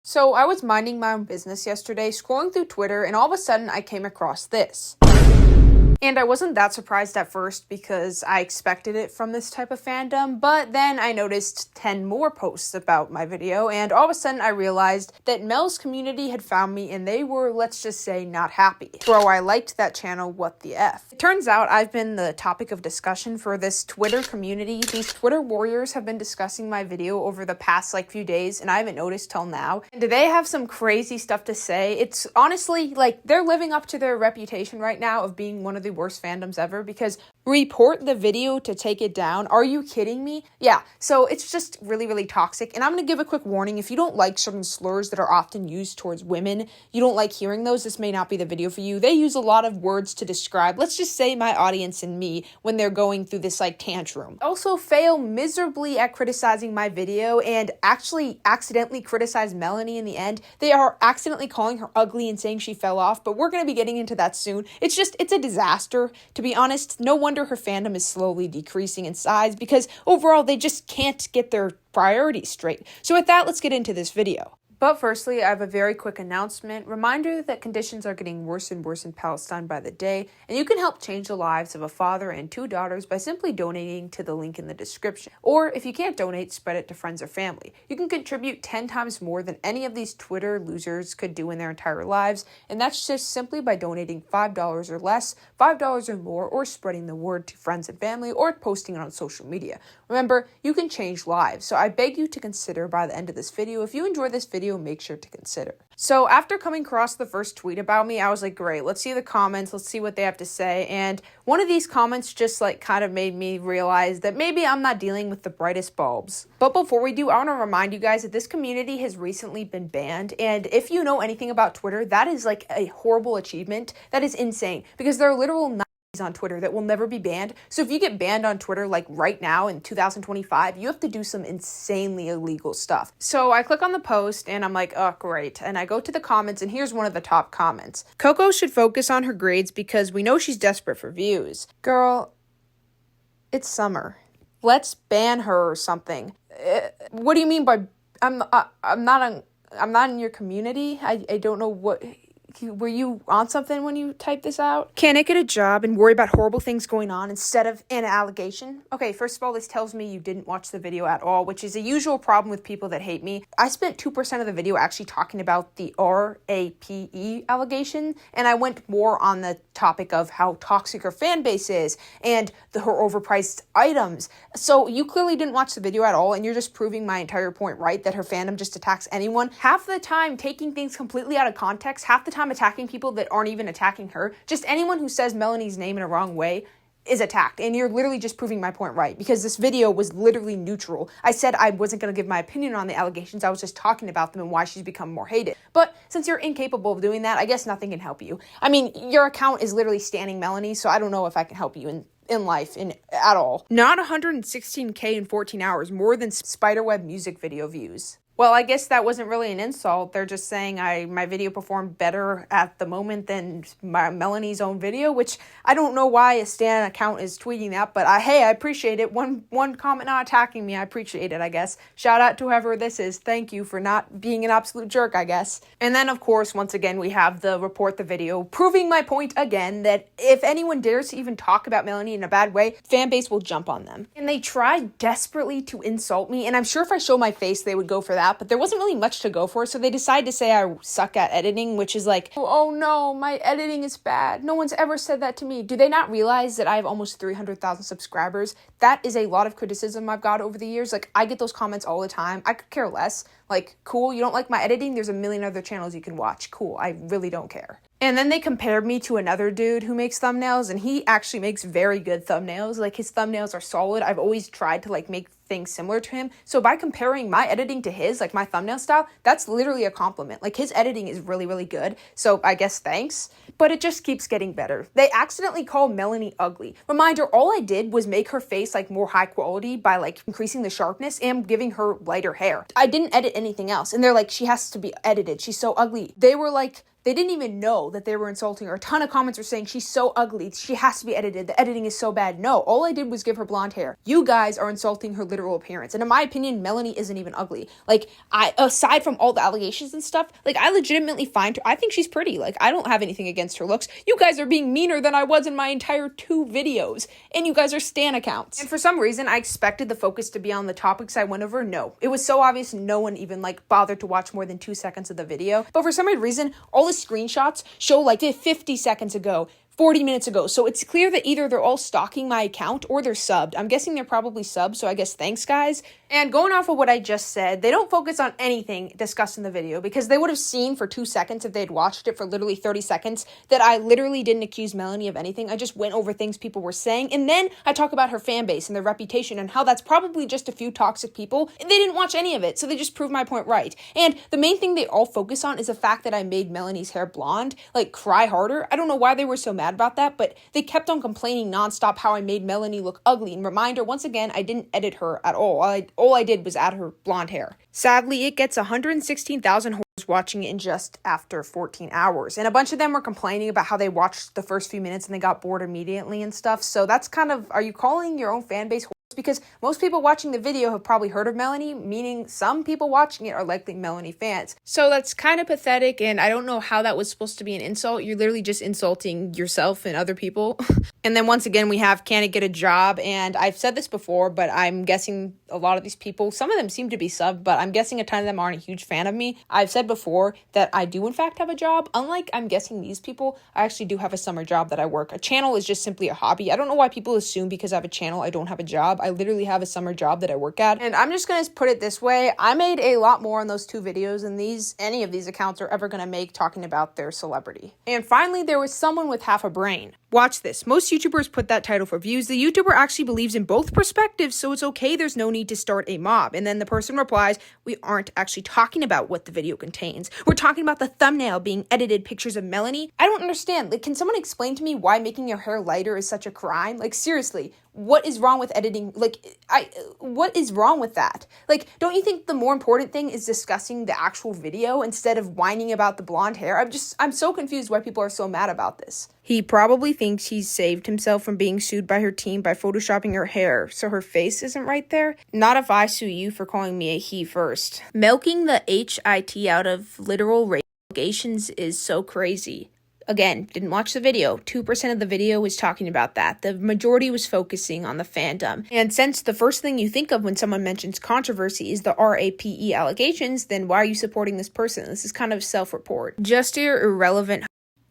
So I was minding my own business yesterday, scrolling through Twitter, and all of a sudden I came across this. And I wasn't that surprised at first because I expected it from this type of fandom, but then I noticed 10 more posts about my video, and all of a sudden I realized that Mel's community had found me and they were, let's just say, not happy. Bro, I liked that channel, what the F. It turns out I've been the topic of discussion for this Twitter community. These Twitter warriors have been discussing my video over the past few days, and I haven't noticed till now. And they have some crazy stuff to say. It's honestly, they're living up to their reputation right now of being one of the worst fandoms ever, because report the video to take it down. Are you kidding me? Yeah, so it's just really, really toxic. And I'm going to give a quick warning. If you don't like certain slurs that are often used towards women, you don't like hearing those, this may not be the video for you. They use a lot of words to describe, let's just say, my audience and me when they're going through this tantrum. Also fail miserably at criticizing my video and actually accidentally criticize Melanie in the end. They are accidentally calling her ugly and saying she fell off, but we're going to be getting into that soon. It's a disaster, to be honest. No wonder her fandom is slowly decreasing in size, because overall they just can't get their priorities straight. So with that, let's get into this video. But firstly, I have a very quick announcement. Reminder that conditions are getting worse and worse in Palestine by the day, and you can help change the lives of a father and 2 daughters by simply donating to the link in the description. Or if you can't donate, spread it to friends or family. You can contribute 10 times more than any of these Twitter losers could do in their entire lives, and that's just simply by donating $5 or less, $5 or more, or spreading the word to friends and family, or posting it on social media. Remember, you can change lives, so I beg you to consider by the end of this video. If you enjoy this video, make sure to consider. So after coming across the first tweet about me, I was like, great, let's see the comments, let's see what they have to say. And one of these comments just kind of made me realize that maybe I'm not dealing with the brightest bulbs. But before we do, I want to remind you guys that this community has recently been banned. And if you know anything about Twitter, that is a horrible achievement. That is insane, because there are literal on Twitter that will never be banned. So if you get banned on Twitter right now in 2025, you have to do some insanely illegal stuff. So I click on the post and I'm like, oh great, and I go to the comments, and here's one of the top comments. Coco should focus on her grades because we know she's desperate for views. Girl, it's summer. Let's ban her or something. What do you mean by I'm not in your community? I don't know what. Were you on something when you typed this out? Can't I get a job and worry about horrible things going on instead of an allegation? Okay, first of all, this tells me you didn't watch the video at all, which is a usual problem with people that hate me. I spent 2% of the video actually talking about the RAPE allegation, and I went more on the topic of how toxic her fan base is and her overpriced items. So you clearly didn't watch the video at all, and you're just proving my entire point right, that her fandom just attacks anyone. Half the time taking things completely out of context, half the time attacking people that aren't even attacking her. Just anyone who says Melanie's name in a wrong way is attacked, and you're literally just proving my point right, because this video was literally neutral. I said I wasn't going to give my opinion on the allegations, I was just talking about them and why she's become more hated. But since you're incapable of doing that, I guess nothing can help you. I mean, your account is literally standing Melanie, so I don't know if I can help you in life at all. Not 116K in 14 hours, more than Spiderweb music video views. Well, I guess that wasn't really an insult. They're just saying my video performed better at the moment than Melanie's own video, which I don't know why a stan account is tweeting that, but hey, I appreciate it. One comment not attacking me, I appreciate it, I guess. Shout out to whoever this is. Thank you for not being an absolute jerk, I guess. And then, of course, once again, we have the report the video, proving my point again that if anyone dares to even talk about Melanie in a bad way, fan base will jump on them. And they tried desperately to insult me, and I'm sure if I show my face, they would go for that. But there wasn't really much to go for, so they decided to say I suck at editing, which is oh no, my editing is bad. No one's ever said that to me. Do they not realize that I have almost 300,000 subscribers? That is a lot of criticism I've got over the years. I get those comments all the time. I could care less. Cool, you don't like my editing? There's a million other channels you can watch. Cool, I really don't care. And then they compared me to another dude who makes thumbnails, and he actually makes very good thumbnails. His thumbnails are solid. I've always tried to make things similar to him. So by comparing my editing to his, my thumbnail style, that's literally a compliment. His editing is really, really good. So I guess thanks. But it just keeps getting better. They accidentally called Melanie ugly. Reminder, all I did was make her face more high quality by increasing the sharpness and giving her lighter hair. I didn't edit anything else. And they're she has to be edited. She's so ugly. They were they didn't even know that they were insulting her. A ton of comments were saying she's so ugly, she has to be edited, the editing is so bad. No, all I did was give her blonde hair. You guys are insulting her literal appearance. And in my opinion, Melanie isn't even ugly. Like, aside from all the allegations and stuff, like, I legitimately find her, I think she's pretty. Like, I don't have anything against her looks. You guys are being meaner than I was in my entire 2 videos. And you guys are stan accounts. And for some reason, I expected the focus to be on the topics I went over. No. It was so obvious no one even, like, bothered to watch more than 2 seconds of the video. But for some reason, all the screenshots show, like, 50 seconds ago, 40 minutes ago. So it's clear that either they're all stalking my account or they're subbed. I'm guessing they're probably subbed, so I guess thanks, guys. And going off of what I just said, they don't focus on anything discussed in the video because they would have seen for 2 seconds if they had watched it for literally 30 seconds that I literally didn't accuse Melanie of anything. I just went over things people were saying, and then I talk about her fan base and their reputation and how that's probably just a few toxic people. They didn't watch any of it, so they just proved my point right. And the main thing they all focus on is the fact that I made Melanie's hair blonde, like, cry harder. I don't know why they were so mad about that, but they kept on complaining nonstop how I made Melanie look ugly. And reminder, once again, I didn't edit her at all. All I did was add her blonde hair. Sadly, it gets 116,000 whores watching it in just after 14 hours. And a bunch of them were complaining about how they watched the first few minutes and they got bored immediately and stuff. So that's kind of, are you calling your own fan base whores? Because most people watching the video have probably heard of Melanie, meaning some people watching it are likely Melanie fans. So that's kind of pathetic, and I don't know how that was supposed to be an insult. You're literally just insulting yourself and other people. And then once again, we have can it get a job? And I've said this before, but I'm guessing a lot of these people, some of them seem to be subbed, but I'm guessing a ton of them aren't a huge fan of me. I've said before that I do in fact have a job. Unlike I'm guessing these people, I actually do have a summer job that I work. A channel is just simply a hobby. I don't know why people assume because I have a channel I don't have a job. I literally have a summer job that I work at. And I'm just going to put it this way. I made a lot more on those 2 videos than any of these accounts are ever going to make talking about their celebrity. And finally, there was someone with half a brain. Watch this. Most YouTubers put that title for views. The YouTuber actually believes in both perspectives, so it's okay. There's no need to start a mob. And then the person replies, we aren't actually talking about what the video contains. We're talking about the thumbnail being edited pictures of Melanie. I don't understand. Like, can someone explain to me why making your hair lighter is such a crime? Like, seriously, what is wrong with editing? Like, what is wrong with that? Like, don't you think the more important thing is discussing the actual video instead of whining about the blonde hair? I'm so confused why people are so mad about this. He probably thinks he's saved himself from being sued by her team by photoshopping her hair, so her face isn't right there. Not if I sue you for calling me a he first. Milking the HIT out of literal rape allegations is so crazy. Again, didn't watch the video. 2% of the video was talking about that. The majority was focusing on the fandom. And since the first thing you think of when someone mentions controversy is the RAPE allegations, then why are you supporting this person? This is kind of self-report. Just your irrelevant.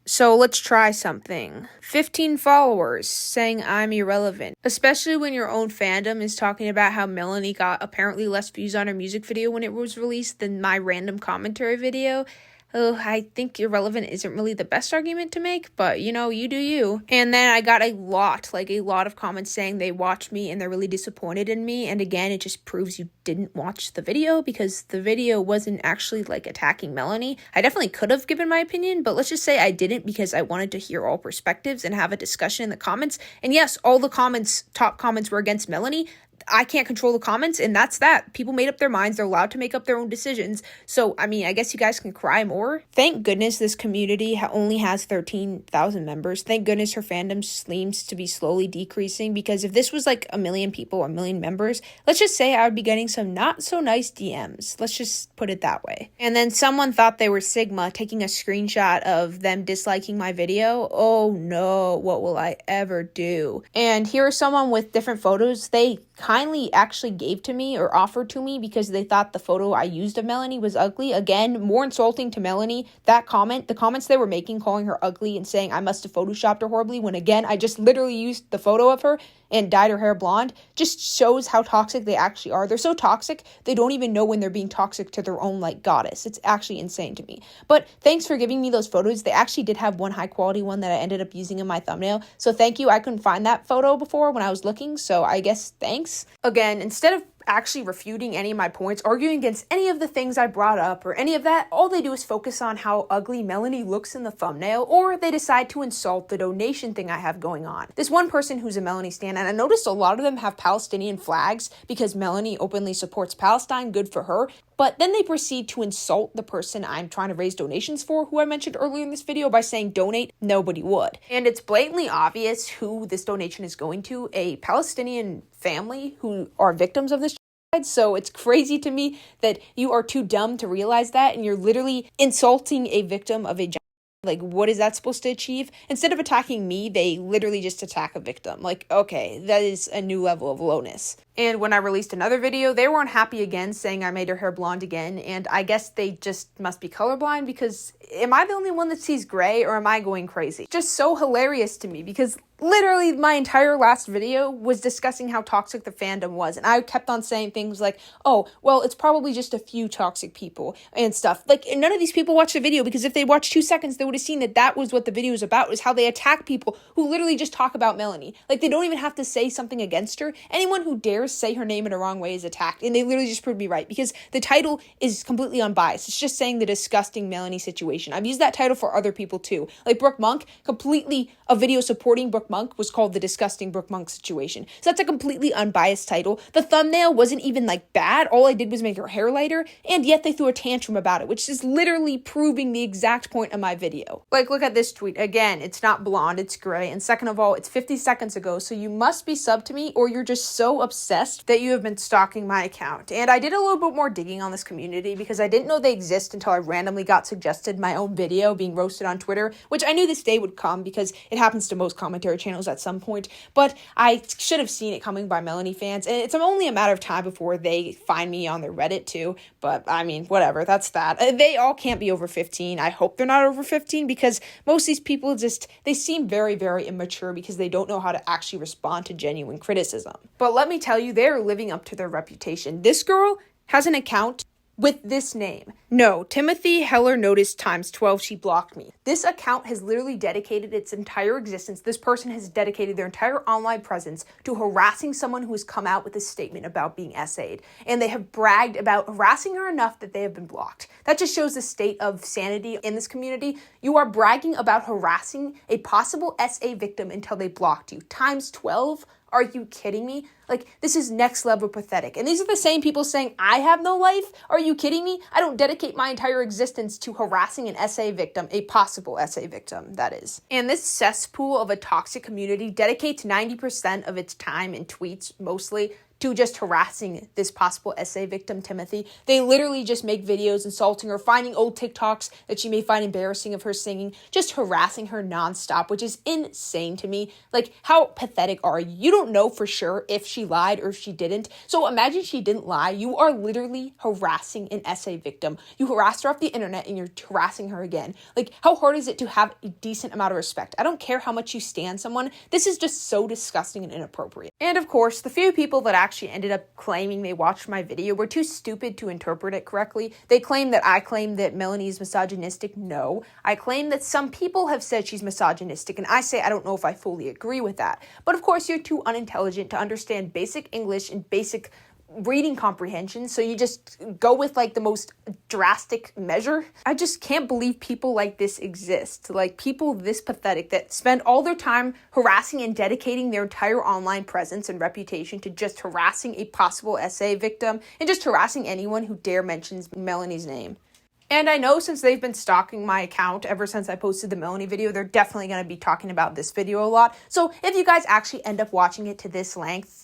So let's try something. 15 followers saying I'm irrelevant. Especially when your own fandom is talking about how Melanie got apparently less views on her music video when it was released than my random commentary video. Oh, I think irrelevant isn't really the best argument to make, but you know, you do you. And then I got a lot of comments saying they watched me and they're really disappointed in me. And again, it just proves you didn't watch the video because the video wasn't actually like attacking Melanie. I definitely could have given my opinion, but let's just say I didn't because I wanted to hear all perspectives and have a discussion in the comments. And yes, all the top comments were against Melanie. I can't control the comments, and that's that. People made up their minds. They're allowed to make up their own decisions. So, I mean, I guess you guys can cry more. Thank goodness this community only has 13,000 members. Thank goodness her fandom seems to be slowly decreasing, because if this was like 1 million people, 1 million members, let's just say I would be getting some not so nice DMs. Let's just put it that way. And then someone thought they were Sigma, taking a screenshot of them disliking my video. Oh no, what will I ever do? And here is someone with different photos. They kindly actually gave to me or offered to me because they thought the photo I used of Melanie was ugly. Again, more insulting to Melanie. That comment, the comments they were making, calling her ugly and saying I must have photoshopped her horribly, when again, I just literally used the photo of her and dyed her hair blonde, just shows how toxic they actually are. They're so toxic, they don't even know when they're being toxic to their own, like, goddess. It's actually insane to me. But thanks for giving me those photos. They actually did have one high quality one that I ended up using in my thumbnail. So thank you. I couldn't find that photo before when I was looking, so I guess thanks. Again, instead of actually refuting any of my points, arguing against any of the things I brought up or any of that, all they do is focus on how ugly Melanie looks in the thumbnail, or they decide to insult the donation thing I have going on. This one person who's a Melanie stan, and I noticed a lot of them have Palestinian flags because Melanie openly supports Palestine, good for her. but then they proceed to insult the person I'm trying to raise donations for, who I mentioned earlier in this video, by saying donate. Nobody would. And it's blatantly obvious who this donation is going to, a Palestinian family who are victims of this. So it's crazy to me that you are too dumb to realize that, and you're literally insulting a victim of a genocide. Like, what is that supposed to achieve? Instead of attacking me, they literally just attack a victim. Like, okay, that is a new level of lowness. And when I released another video, they were unhappy again, saying I made her hair blonde again. And I guess they just must be colorblind, because am I the only one that sees gray, or am I going crazy? Just so hilarious to me, because literally my entire last video was discussing how toxic the fandom was. And I kept on saying things like, oh, well, it's probably just a few toxic people and stuff. Like, none of these people watched the video, because if they watched 2 seconds, they would have seen that that was what the video was about, was how they attack people who literally just talk about Melanie. Like, they don't even have to say something against her. Anyone who dares say her name in a wrong way is attacked. And they literally just proved me right, because the title is completely unbiased. It's just saying the disgusting Melanie situation. I've used that title for other people too. Like Brooke Monk, completely a video supporting Brooke Monk was called the disgusting Brooke Monk situation. So that's a completely unbiased title. The thumbnail wasn't even like bad. All I did was make her hair lighter, and yet they threw a tantrum about it, which is literally proving the exact point of my video. Like, look at this tweet. Again, it's not blonde, it's gray. And second of all, it's 50 seconds ago, so you must be subbed to me, or you're just so obsessed that you have been stalking my account. And I did a little bit more digging on this community, because I didn't know they exist until I randomly got suggested my own video being roasted on Twitter, which I knew this day would come, because it happens to most commentary channels at some point, but I should have seen it coming by Melanie fans, and it's only a matter of time before they find me on their Reddit too. But I mean, whatever, that's that. They all can't be over 15. I hope they're not over 15, because most of these people they seem very, very immature, because they don't know how to actually respond to genuine criticism. But let me tell you, they're living up to their reputation. This girl has an account with this name. No, Timothy Heller noticed times 12 she blocked me. This account has literally dedicated its entire existence. This person has dedicated their entire online presence to harassing someone who has come out with a statement about being SA'd. And they have bragged about harassing her enough that they have been blocked. That just shows the state of sanity in this community. You are bragging about harassing a possible SA victim until they blocked you. Times 12? Are you kidding me? Like, this is next level pathetic. And these are the same people saying, I have no life? Are you kidding me? I don't dedicate my entire existence to harassing an SA victim, a possible SA victim, that is. And this cesspool of a toxic community dedicates 90% of its time and tweets, mostly, to just harassing this possible SA victim, Timothy. They literally just make videos insulting her, finding old TikToks that she may find embarrassing of her singing, just harassing her nonstop, which is insane to me. Like, how pathetic are you? You don't know for sure if she lied or if she didn't. So imagine she didn't lie. You are literally harassing an SA victim. You harassed her off the internet, and you're harassing her again. Like, how hard is it to have a decent amount of respect? I don't care how much you stan someone. This is just so disgusting and inappropriate. And of course, the few people that actually ended up claiming they watched my video were too stupid to interpret it correctly. They claim that I claim that Melanie is misogynistic. No, I claim that some people have said she's misogynistic, and I say I don't know if I fully agree with that. But of course, you're too unintelligent to understand basic English and basic reading comprehension, so you just go with like the most drastic measure. I just can't believe people like this exist. Like, people this pathetic that spend all their time harassing and dedicating their entire online presence and reputation to just harassing a possible SA victim and just harassing anyone who dare mentions Melanie's name. And I know since they've been stalking my account ever since I posted the Melanie video, they're definitely going to be talking about this video a lot. So if you guys actually end up watching it to this length,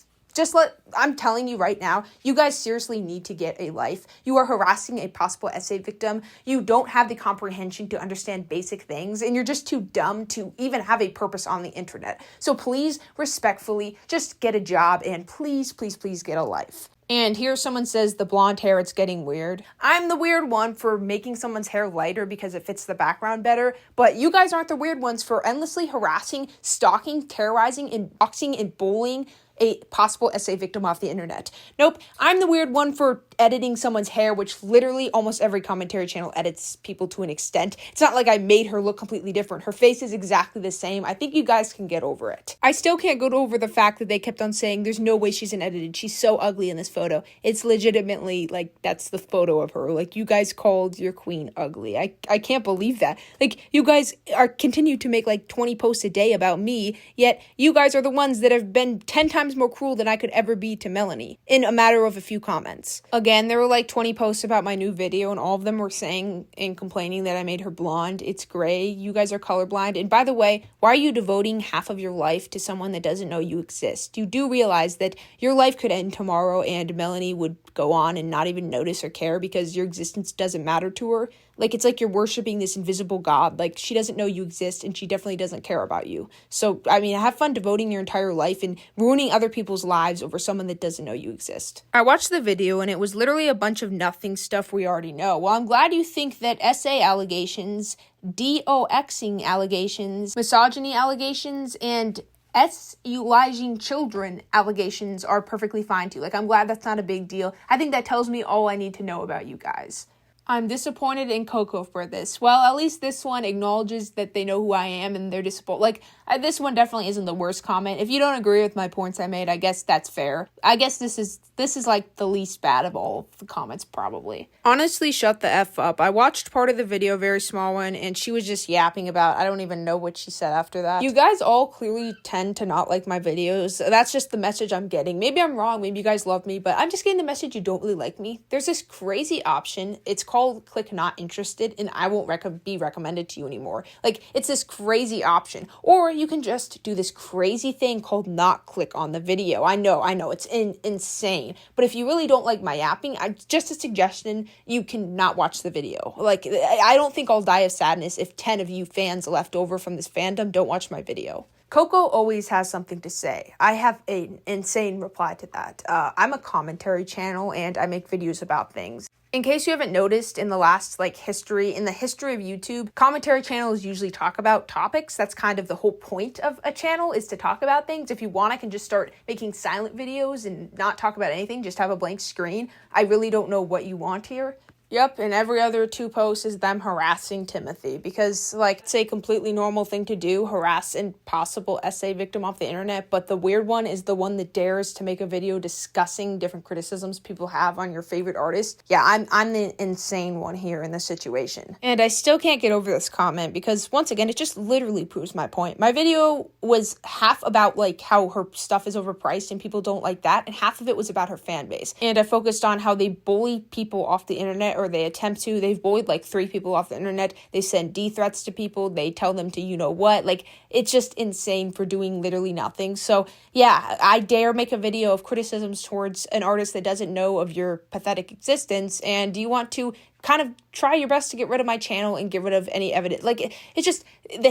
I'm telling you right now, you guys seriously need to get a life. You are harassing a possible SA victim. You don't have the comprehension to understand basic things, and you're just too dumb to even have a purpose on the internet. So please, respectfully, just get a job, and please, please, please get a life. And here someone says the blonde hair, it's getting weird. I'm the weird one for making someone's hair lighter because it fits the background better, but you guys aren't the weird ones for endlessly harassing, stalking, terrorizing, and boxing and bullying a possible SA victim off the internet. Nope, I'm the weird one for editing someone's hair, which literally almost every commentary channel edits people to an extent. It's not like I made her look completely different. Her face is exactly the same. I think you guys can get over it. I still can't get over the fact that they kept on saying there's no way she's unedited. She's so ugly in this photo. It's legitimately like that's the photo of her. Like, you guys called your queen ugly. I can't believe that. Like, you guys continue to make like 20 posts a day about me, yet you guys are the ones that have been 10 times more cruel than I could ever be to Melanie in a matter of a few comments. Again, Again, there were like 20 posts about my new video, and all of them were saying and complaining that I made her blonde. It's gray. You guys are colorblind. And by the way, why are you devoting half of your life to someone that doesn't know you exist? You do realize that your life could end tomorrow and Melanie would go on and not even notice or care because your existence doesn't matter to her. Like, it's like you're worshiping this invisible god. Like, she doesn't know you exist, and she definitely doesn't care about you. So, I mean, have fun devoting your entire life and ruining other people's lives over someone that doesn't know you exist. I watched the video, and it was literally a bunch of nothing stuff we already know. Well, I'm glad you think that SA allegations, DOXing allegations, misogyny allegations, and sexualizing children allegations are perfectly fine too. Like, I'm glad that's not a big deal. I think that tells me all I need to know about you guys. I'm disappointed in Coco for this. Well, at least this one acknowledges that they know who I am and they're disappointed. Like, this one definitely isn't the worst comment. If you don't agree with my points I made, I guess that's fair. I guess this is like the least bad of all the comments, probably. Honestly, shut the F up. I watched part of the video, very small one, and she was just yapping about, I don't even know what she said after that. You guys all clearly tend to not like my videos. That's just the message I'm getting. Maybe I'm wrong. Maybe you guys love me, but I'm just getting the message you don't really like me. There's this crazy option. It's called click not interested, and I won't be recommended to you anymore. Like, it's this crazy option. Or you can just do this crazy thing called not click on the video. I know, it's insane. But if you really don't like my yapping, just a suggestion, you can not watch the video. Like, I don't think I'll die of sadness if 10 of you fans left over from this fandom don't watch my video. Coco always has something to say. I have an insane reply to that. I'm a commentary channel, and I make videos about things. In case you haven't noticed, in the history of YouTube, commentary channels usually talk about topics. That's kind of the whole point of a channel, is to talk about things. If you want, I can just start making silent videos and not talk about anything, just have a blank screen. I really don't know what you want here. Yep, and every other 2 posts is them harassing Timothy because, it's a completely normal thing to do, harass a possible SA victim off the internet, but the weird one is the one that dares to make a video discussing different criticisms people have on your favorite artist. Yeah, I'm the insane one here in this situation. And I still can't get over this comment because, once again, it just literally proves my point. My video was half about, how her stuff is overpriced and people don't like that, and half of it was about her fan base. And I focused on how they bully people off the internet, or they attempt to. They've bullied 3 people off the internet. They send D threats to people. They tell them to you-know-what. It's just insane for doing literally nothing. So, yeah, I dare make a video of criticisms towards an artist that doesn't know of your pathetic existence, and you want to kind of try your best to get rid of my channel and get rid of any evidence. It's just, the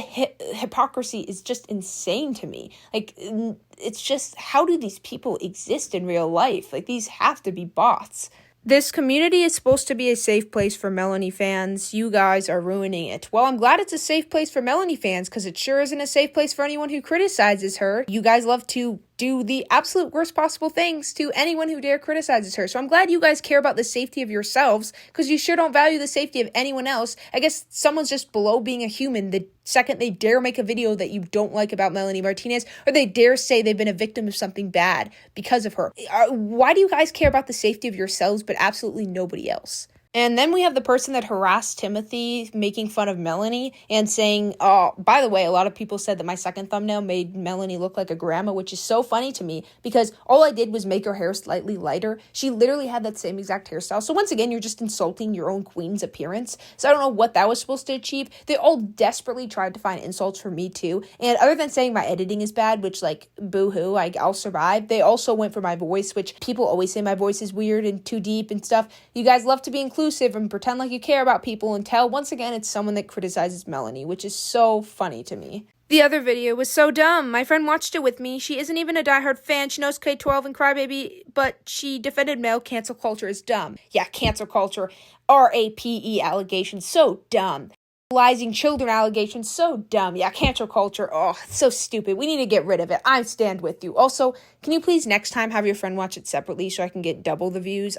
hypocrisy is just insane to me. It's just, how do these people exist in real life? These have to be bots. This community is supposed to be a safe place for Melanie fans. You guys are ruining it. Well, I'm glad it's a safe place for Melanie fans, because it sure isn't a safe place for anyone who criticizes her. You guys love to do the absolute worst possible things to anyone who dare criticizes her. So I'm glad you guys care about the safety of yourselves, because you sure don't value the safety of anyone else. I guess someone's just below being a human the second they dare make a video that you don't like about Melanie Martinez, or they dare say they've been a victim of something bad because of her. Why do you guys care about the safety of yourselves but absolutely nobody else? And then we have the person that harassed Timothy making fun of Melanie and saying, oh, by the way, a lot of people said that my second thumbnail made Melanie look like a grandma, which is so funny to me because all I did was make her hair slightly lighter. She literally had that same exact hairstyle. So once again, you're just insulting your own queen's appearance. So I don't know what that was supposed to achieve. They all desperately tried to find insults for me too. And other than saying my editing is bad, which boo-hoo, I'll survive, they also went for my voice, which people always say my voice is weird and too deep and stuff. You guys love to be inclusive and pretend like you care about people until, once again, it's someone that criticizes Melanie, which is so funny to me. The other video was so dumb. My friend watched it with me. She isn't even a diehard fan. She knows K-12 and Crybaby, but she defended male cancel culture as dumb. Yeah, cancel culture. RAPE allegations. So dumb. Sexualizing children allegations, so dumb. Yeah, cancel culture, oh, it's so stupid. We need to get rid of it. I stand with you. Also, can you please next time have your friend watch it separately so I can get double the views?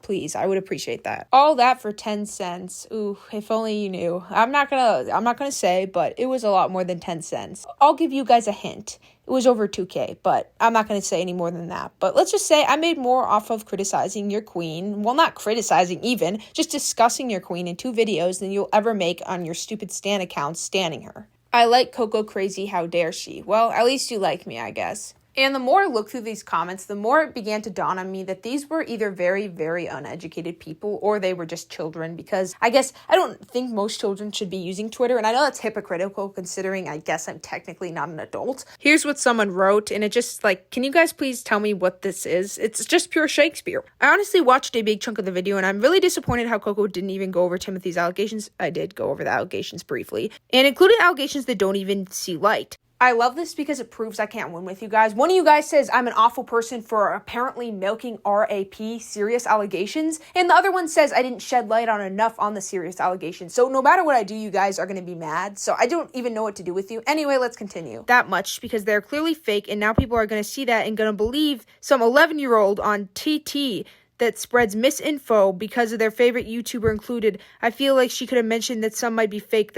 Please, I would appreciate that. All that for 10 cents. Ooh, if only you knew. I'm not gonna say, but it was a lot more than 10 cents. I'll give you guys a hint. It was over 2K, but I'm not going to say any more than that. But let's just say I made more off of criticizing your queen. Well, not criticizing even, just discussing your queen in 2 videos than you'll ever make on your stupid stan account standing her. I like Coco crazy, how dare she? Well, at least you like me, I guess. And the more I looked through these comments, the more it began to dawn on me that these were either very, very uneducated people or they were just children, because I guess I don't think most children should be using Twitter. And I know that's hypocritical considering I guess I'm technically not an adult. Here's what someone wrote, and it just like, can you guys please tell me what this is? It's just pure Shakespeare. I honestly watched a big chunk of the video and I'm really disappointed how Coco didn't even go over Timothy's allegations. I did go over the allegations briefly, and included allegations that don't even see light. I love this because it proves I can't win with you guys. One of you guys says I'm an awful person for apparently milking RAP, serious allegations, and the other one says I didn't shed light on enough on the serious allegations. So no matter what I do, you guys are going to be mad, so I don't even know what to do with you. Anyway, let's continue. That much, because they're clearly fake, and now people are going to see that and going to believe some 11-year-old on TT that spreads misinfo because of their favorite YouTuber included. I feel like she could have mentioned that some might be fake.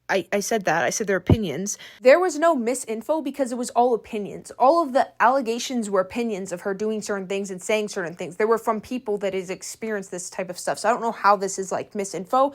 I said that. I said their opinions. There was no misinfo because it was all opinions. All of the allegations were opinions of her doing certain things and saying certain things. They were from people that has experienced this type of stuff. So I don't know how this is like misinfo.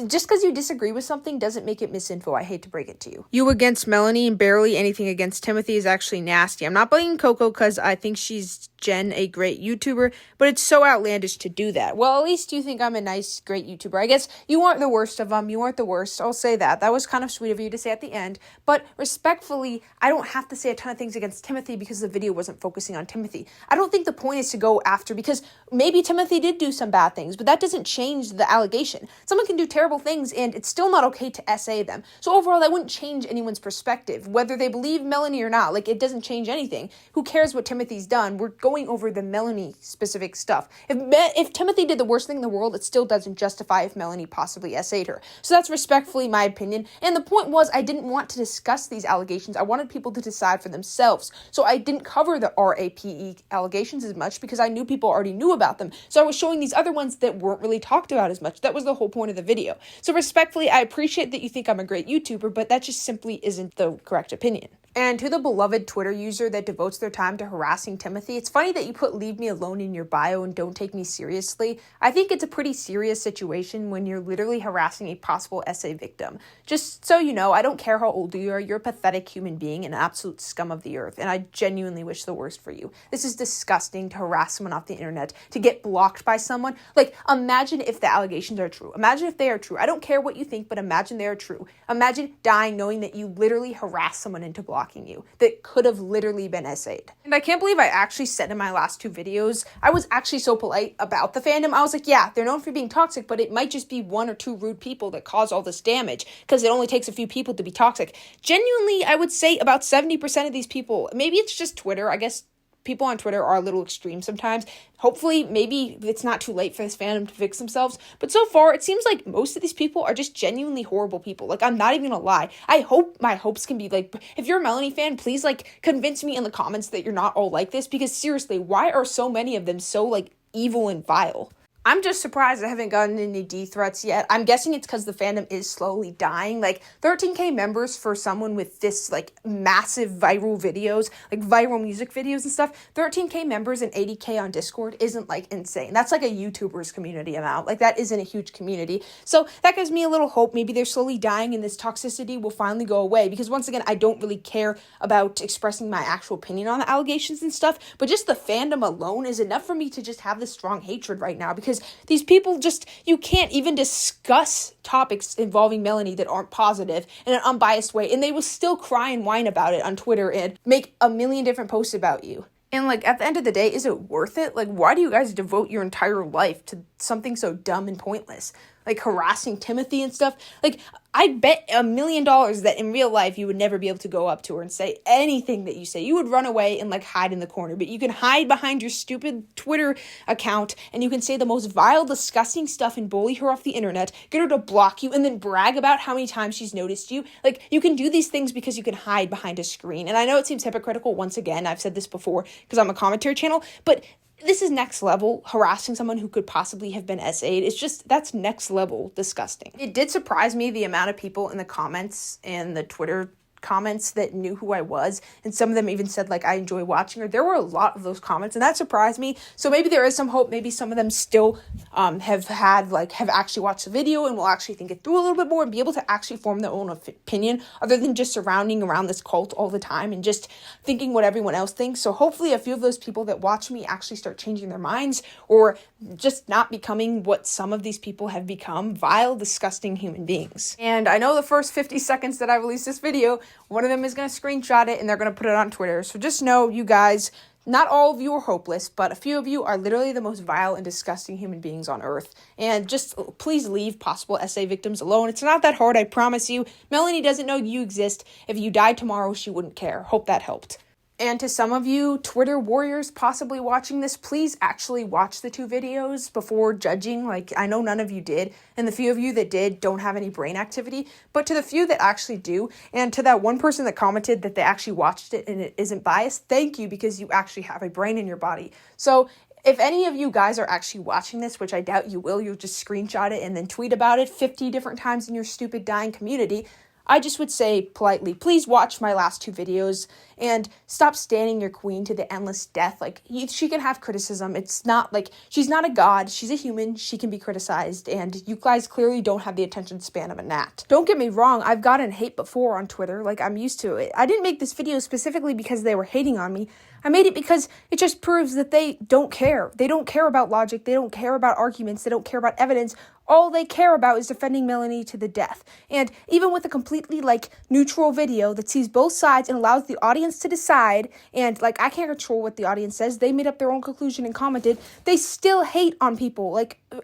Just because you disagree with something doesn't make it misinfo. I hate to break it to you. You against Melanie and barely anything against Timothy is actually nasty. I'm not blaming Coco because I think she's a great YouTuber, but it's so outlandish to do that. Well, at least you think I'm a nice, great YouTuber. I guess you aren't the worst of them. You aren't the worst. I'll say that. That was kind of sweet of you to say at the end. But respectfully, I don't have to say a ton of things against Timothy because the video wasn't focusing on Timothy. I don't think the point is to go after, because maybe Timothy did do some bad things, but that doesn't change the allegation. Someone can do terrible things and it's still not okay to essay them. So overall, that wouldn't change anyone's perspective, whether they believe Melanie or not. Like, it doesn't change anything. Who cares what Timothy's done? We're going over the Melanie specific stuff. If Timothy did the worst thing in the world, it still doesn't justify if Melanie possibly essayed her. So that's respectfully my opinion. And the point was, I didn't want to discuss these allegations. I wanted people to decide for themselves. So I didn't cover the RAPE allegations as much because I knew people already knew about them. So I was showing these other ones that weren't really talked about as much. That was the whole point of the video. So respectfully, I appreciate that you think I'm a great YouTuber, but that just simply isn't the correct opinion. And to the beloved Twitter user that devotes their time to harassing Timothy, it's funny that you put "leave me alone" in your bio and "don't take me seriously." I think it's a pretty serious situation when you're literally harassing a possible essay victim. Just so you know, I don't care how old you are, you're a pathetic human being and an absolute scum of the earth, and I genuinely wish the worst for you. This is disgusting to harass someone off the internet, to get blocked by someone. Like, imagine if the allegations are true. Imagine if they are true. I don't care what you think, but imagine they are true. Imagine dying knowing that you literally harassed someone into blocking you that could have literally been essayed. And I can't believe I actually said in my last two videos, I was actually so polite about the fandom. I was like, yeah, they're known for being toxic, but it might just be one or two rude people that cause all this damage because it only takes a few people to be toxic. Genuinely, I would say about 70% of these people, maybe it's just Twitter, I guess people on Twitter are a little extreme sometimes. Hopefully, maybe it's not too late for this fandom to fix themselves. But so far, it seems like most of these people are just genuinely horrible people. Like, I'm not even gonna lie. I hope my hopes can be like, if you're a Melanie fan, please like convince me in the comments that you're not all like this. Because seriously, why are so many of them so like evil and vile? I'm just surprised I haven't gotten any D threats yet. I'm guessing it's because the fandom is slowly dying. Like, 13K members for someone with this, like, massive viral videos, like, viral music videos and stuff. 13K members and 80K on Discord isn't, like, insane. That's, like, a YouTuber's community amount. Like, that isn't a huge community. So that gives me a little hope. Maybe they're slowly dying and this toxicity will finally go away. Because, once again, I don't really care about expressing my actual opinion on the allegations and stuff. But just the fandom alone is enough for me to just have this strong hatred right now. Because these people just, you can't even discuss topics involving Melanie that aren't positive in an unbiased way, and they will still cry and whine about it on Twitter and make a million different posts about you. And, like, at the end of the day, is it worth it? Like, why do you guys devote your entire life to something so dumb and pointless? Like, harassing Timothy and stuff? Like, I bet $1 million that in real life you would never be able to go up to her and say anything that you say. You would run away and, like, hide in the corner. But you can hide behind your stupid Twitter account and you can say the most vile, disgusting stuff and bully her off the internet, get her to block you, and then brag about how many times she's noticed you. Like, you can do these things because you can hide behind a screen. And I know it seems hypocritical. Once again, I've said this before because I'm a commentary channel, but this is next level, harassing someone who could possibly have been essayed. It's just, that's next level disgusting. It did surprise me the amount of people in the comments and the Twitter comments that knew who I was, and some of them even said like I enjoy watching her. There were a lot of those comments, and that surprised me. So maybe there is some hope. Maybe some of them still have actually watched the video and will actually think it through a little bit more and be able to actually form their own opinion other than just surrounding around this cult all the time and just thinking what everyone else thinks. So hopefully a few of those people that watch me actually start changing their minds or just not becoming what some of these people have become, vile, disgusting human beings. And I know the first 50 seconds that I release this video, one of them is going to screenshot it and they're going to put it on Twitter. So just know, you guys, not all of you are hopeless, but a few of you are literally the most vile and disgusting human beings on earth. And just please leave possible SA victims alone. It's not that hard, I promise you. Melanie doesn't know you exist. If you died tomorrow, she wouldn't care. Hope that helped. And to some of you Twitter warriors possibly watching this, please actually watch the 2 videos before judging. Like, I know none of you did, and the few of you that did don't have any brain activity, but to the few that actually do, and to that one person that commented that they actually watched it and it isn't biased, thank you, because you actually have a brain in your body. So if any of you guys are actually watching this, which I doubt you will, you'll just screenshot it and then tweet about it 50 different times in your stupid dying community, I just would say politely, please watch my last 2 videos and stop standing your queen to the endless death. Like, she can have criticism. It's not like, she's not a god. She's a human. She can be criticized. And you guys clearly don't have the attention span of a gnat. Don't get me wrong. I've gotten hate before on Twitter. Like, I'm used to it. I didn't make this video specifically because they were hating on me. I made it because it just proves that they don't care. They don't care about logic. They don't care about arguments. They don't care about evidence. All they care about is defending Melanie to the death. And even with a completely, neutral video that sees both sides and allows the audience to decide, and, I can't control what the audience says, they made up their own conclusion and commented, they still hate on people.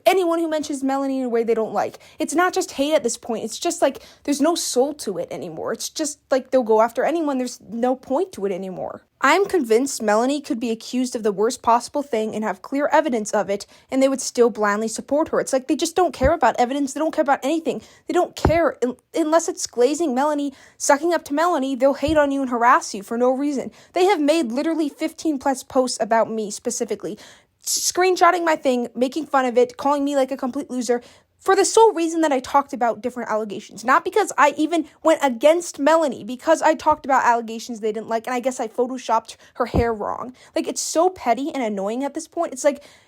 Anyone who mentions Melanie in a way they don't like. It's not just hate at this point. It's just, there's no soul to it anymore. It's just, they'll go after anyone. There's no point to it anymore. I'm convinced Melanie could be accused of the worst possible thing and have clear evidence of it, and they would still blindly support her. It's they just don't care about evidence. They don't care about anything. They don't care. Unless it's glazing Melanie, sucking up to Melanie, they'll hate on you and harass you for no reason. They have made literally 15 plus posts about me specifically, screenshotting my thing, making fun of it, calling me a complete loser, for the sole reason that I talked about different allegations. Not because I even went against Melanie, because I talked about allegations they didn't like, and I guess I photoshopped her hair wrong. It's so petty and annoying at this point. It's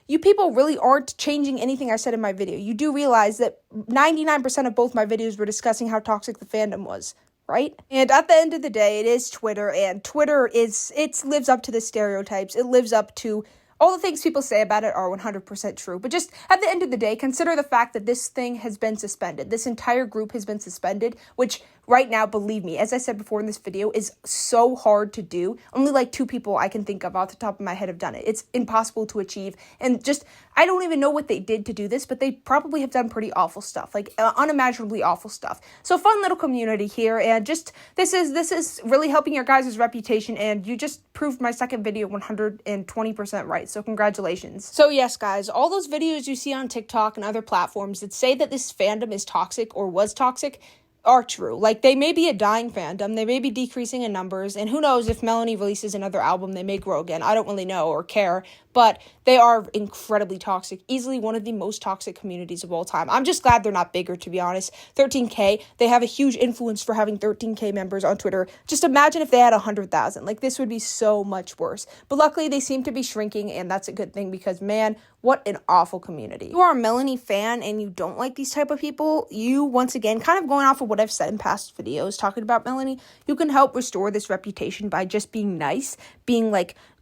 you people really aren't changing anything I said in my video. You do realize that 99% of both my videos were discussing how toxic the fandom was, right? And at the end of the day, it is Twitter, and Twitter it lives up to the stereotypes. It lives up to all the things people say about it are 100% true. But just at the end of the day, consider the fact that this thing has been suspended. This entire group has been suspended, which right now, believe me, as I said before in this video, is so hard to do. Only 2 people I can think of off the top of my head have done it. It's impossible to achieve. And just, I don't even know what they did to do this, but they probably have done pretty awful stuff, unimaginably awful stuff. So fun little community here, and just, this is really helping your guys' reputation, and you just proved my second video 120% right. So congratulations. So yes, guys, all those videos you see on TikTok and other platforms that say that this fandom is toxic or was toxic are true. They may be a dying fandom, they may be decreasing in numbers, and who knows, if Melanie releases another album, they may grow again. I don't really know or care, but they are incredibly toxic, easily one of the most toxic communities of all time. I'm just glad they're not bigger, to be honest. 13K, they have a huge influence for having 13K members on Twitter. Just imagine if they had 100,000. This would be so much worse. But luckily, they seem to be shrinking, and that's a good thing because, man, what an awful community. If you are a Melanie fan and you don't like these type of people, you, once again, kind of going off of what I've said in past videos talking about Melanie, you can help restore this reputation by just being nice, being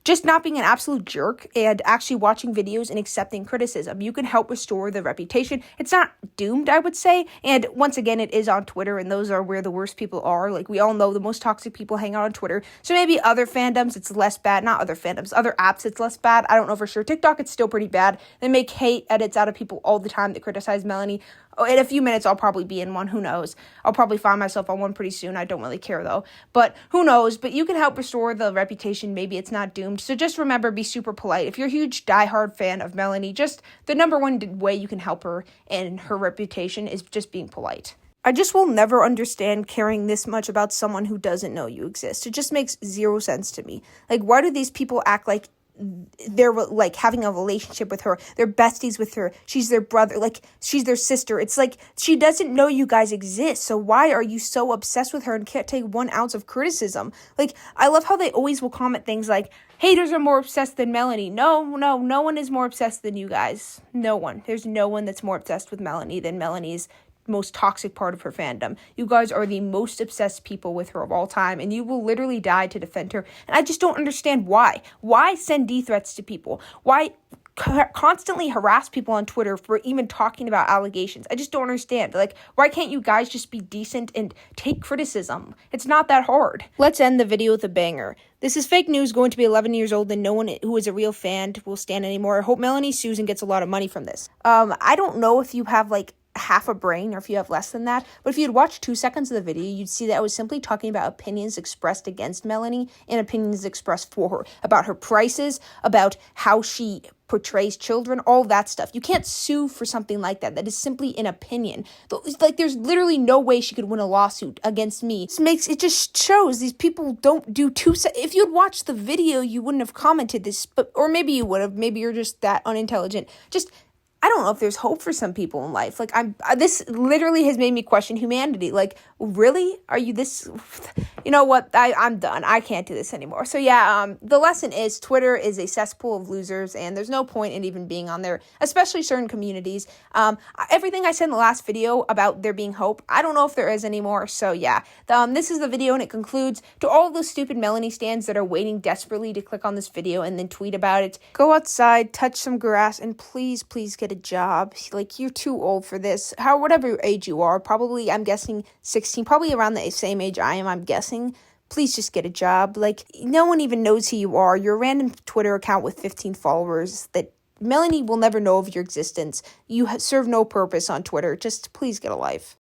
just not being an absolute jerk, and actually watching videos and accepting criticism. You can help restore the reputation. It's not doomed, I would say. And once again, it is on Twitter, and those are where the worst people are. We all know the most toxic people hang out on Twitter. So maybe other fandoms, it's less bad. Not other fandoms, other apps, it's less bad. I don't know for sure. TikTok, it's still pretty bad. They make hate edits out of people all the time that criticize Melanie. In a few minutes, I'll probably be in one. Who knows? I'll probably find myself on one pretty soon. I don't really care, though. But who knows? But you can help restore the reputation. Maybe it's not doomed. So just remember, be super polite. If you're a huge diehard fan of Melanie, just the number one way you can help her and her reputation is just being polite. I just will never understand caring this much about someone who doesn't know you exist. It just makes zero sense to me. Why do these people act like they're like having a relationship with her. They're besties with her. She's their brother. Like, she's their sister. It's like she doesn't know you guys exist. So why are you so obsessed with her and can't take 1 ounce of criticism? Like, I love how they always will comment things like, haters are more obsessed than Melanie. No one is more obsessed than you guys. No one. There's no one that's more obsessed with Melanie than Melanie's most toxic part of her fandom. You guys are the most obsessed people with her of all time, and you will literally die to defend her. And I just don't understand why. Why send death threats to people? Why constantly harass people on Twitter for even talking about allegations? I just don't understand. Like, why can't you guys just be decent and take criticism? It's not that hard. Let's end the video with a banger. This is fake news going to be 11 years old, and no one who is a real fan will stand anymore. I hope Melanie sues and gets a lot of money from this. I don't know if you have like half a brain or if you have less than that, but if you'd watched 2 seconds of the video, you'd see that I was simply talking about opinions expressed against Melanie and opinions expressed for her, about her prices, about how she portrays children, all that stuff. You can't sue for something like that. That is simply an opinion. Like, there's literally no way she could win a lawsuit against me. It just shows these people don't do if you'd watched the video, you wouldn't have commented this, or maybe you would have. Maybe you're just that unintelligent. I don't know if there's hope for some people in life. Like, this literally has made me question humanity. Like, really? Are you this? You know what? I'm done. I can't do this anymore. So yeah, the lesson is Twitter is a cesspool of losers, and there's no point in even being on there, especially certain communities. Everything I said in the last video about there being hope, I don't know if there is anymore. So yeah, this is the video, and it concludes. To all those stupid Melanie stans that are waiting desperately to click on this video and then tweet about it, go outside, touch some grass, and please get a job. Like, you're too old for this. Whatever age you are, probably, I'm guessing 16, probably around the same age I am, I'm guessing. Please just get a job. Like, no one even knows who you are. You're a random Twitter account with 15 followers that Melanie will never know of your existence. You serve no purpose on Twitter. Just please get a life.